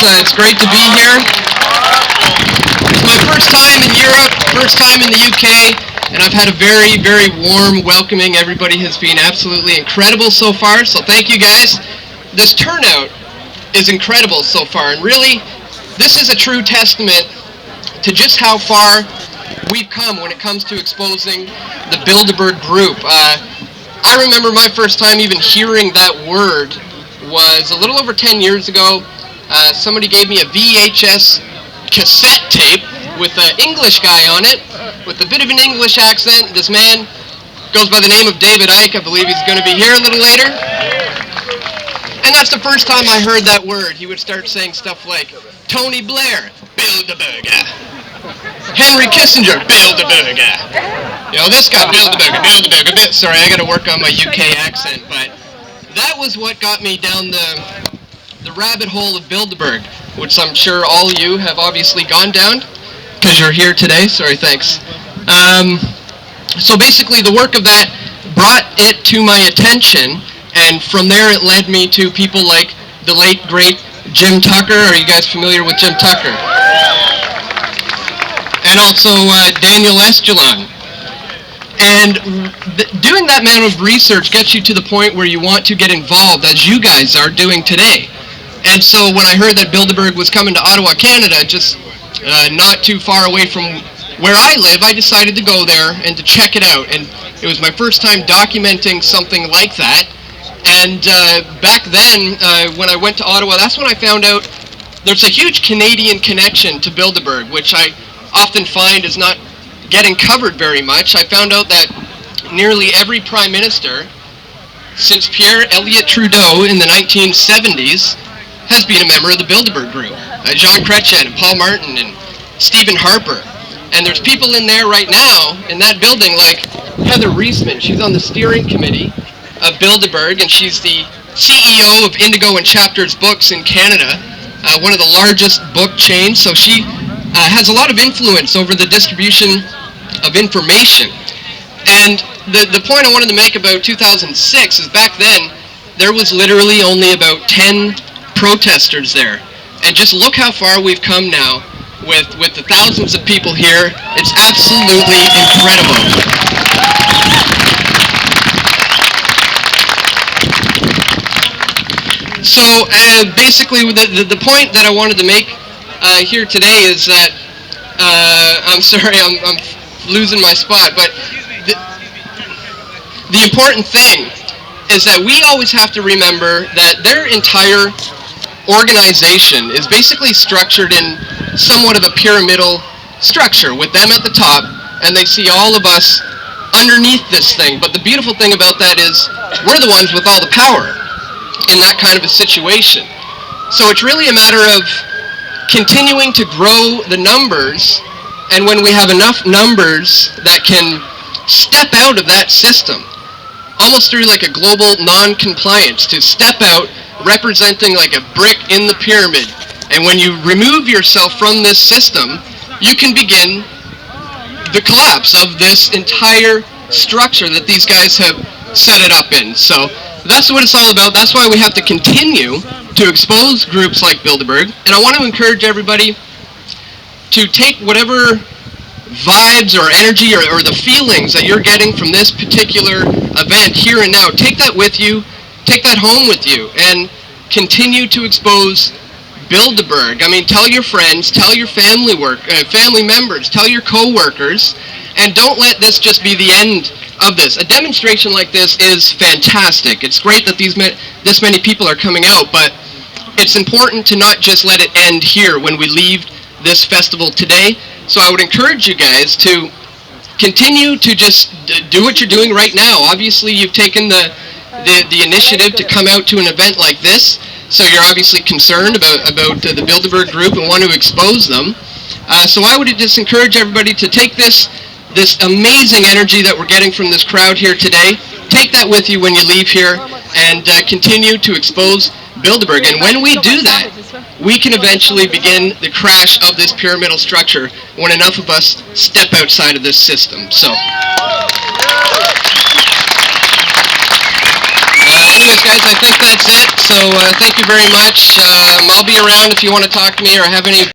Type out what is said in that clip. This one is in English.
It's great to be here. It's my first time in Europe, first time in the UK, and I've had a very, very warm welcoming. Everybody has been absolutely incredible so far, so thank you guys. This turnout is incredible so far, and really, this is a true testament to just how far we've come when it comes to exposing the Bilderberg group. I remember my first time even hearing that word was a little over 10 years ago. Somebody gave me a VHS cassette tape with an English guy on it, with a bit of an English accent. This man goes by the name of David Icke. I believe he's going to be here a little later. And that's the first time I heard that word. He would start saying stuff like, Tony Blair, Bilderberg. Henry Kissinger, Bilderberg. You know, this guy, Bilderberg. Sorry, I got to work on my UK accent, but that was what got me down the rabbit hole of Bilderberg, which I'm sure all of you have obviously gone down, because you're here today. Sorry, thanks. So basically, the work of that brought it to my attention, and from there it led me to people like the late, great Jim Tucker. Are you guys familiar with Jim Tucker? And also Daniel Estulon. And doing that amount of research gets you to the point where you want to get involved, as you guys are doing today. And so when I heard that Bilderberg was coming to Ottawa, Canada, just not too far away from where I live, I decided to go there and to check it out. And it was my first time documenting something like that. And back then, when I went to Ottawa, that's when I found out there's a huge Canadian connection to Bilderberg, which I often find is not getting covered very much. I found out that nearly every prime minister since Pierre Elliott Trudeau in the 1970s has been a member of the Bilderberg group. Jean Chrétien and Paul Martin and Stephen Harper. And there's people in there right now in that building like Heather Reisman. She's on the steering committee of Bilderberg, and she's the CEO of Indigo and Chapters Books in Canada, one of the largest book chains. So she has a lot of influence over the distribution of information. And the point I wanted to make about 2006 is back then there was literally only about 10 protesters there. And just look how far we've come now with the thousands of people here. It's absolutely incredible. So basically the point that I wanted to make here today is that I'm sorry, I'm losing my spot, but the important thing is that we always have to remember that their entire organization is basically structured in somewhat of a pyramidal structure, with them at the top, and they see all of us underneath this thing. But the beautiful thing about that is we're the ones with all the power in that kind of a situation. So it's really a matter of continuing to grow the numbers, and when we have enough numbers that can step out of that system, almost through like a global non-compliance, to step out representing like a brick in the pyramid, and when you remove yourself from this system, you can begin the collapse of this entire structure that these guys have set it up in. So that's what it's all about. That's why we have to continue to expose groups like Bilderberg. And I want to encourage everybody to take whatever vibes or energy or the feelings that you're getting from this particular event here and now, take that with you, take that home with you, and continue to expose Bilderberg. I mean, tell your friends, tell your family members, tell your co-workers, and don't let this just be the end of this. A demonstration like this is fantastic. It's great that this many people are coming out, but it's important to not just let it end here when we leave this festival today. So I would encourage you guys to continue to just do what you're doing right now. Obviously, you've taken the initiative to come out to an event like this, so you're obviously concerned about the Bilderberg group and want to expose them. So I would just encourage everybody to take this amazing energy that we're getting from this crowd here today, take that with you when you leave here, and continue to expose Bilderberg. And when we do that, we can eventually begin the crash of this pyramidal structure when enough of us step outside of this system. So, anyways, guys. guys, I think that's it. So thank you very much. I'll be around if you want to talk to me or have any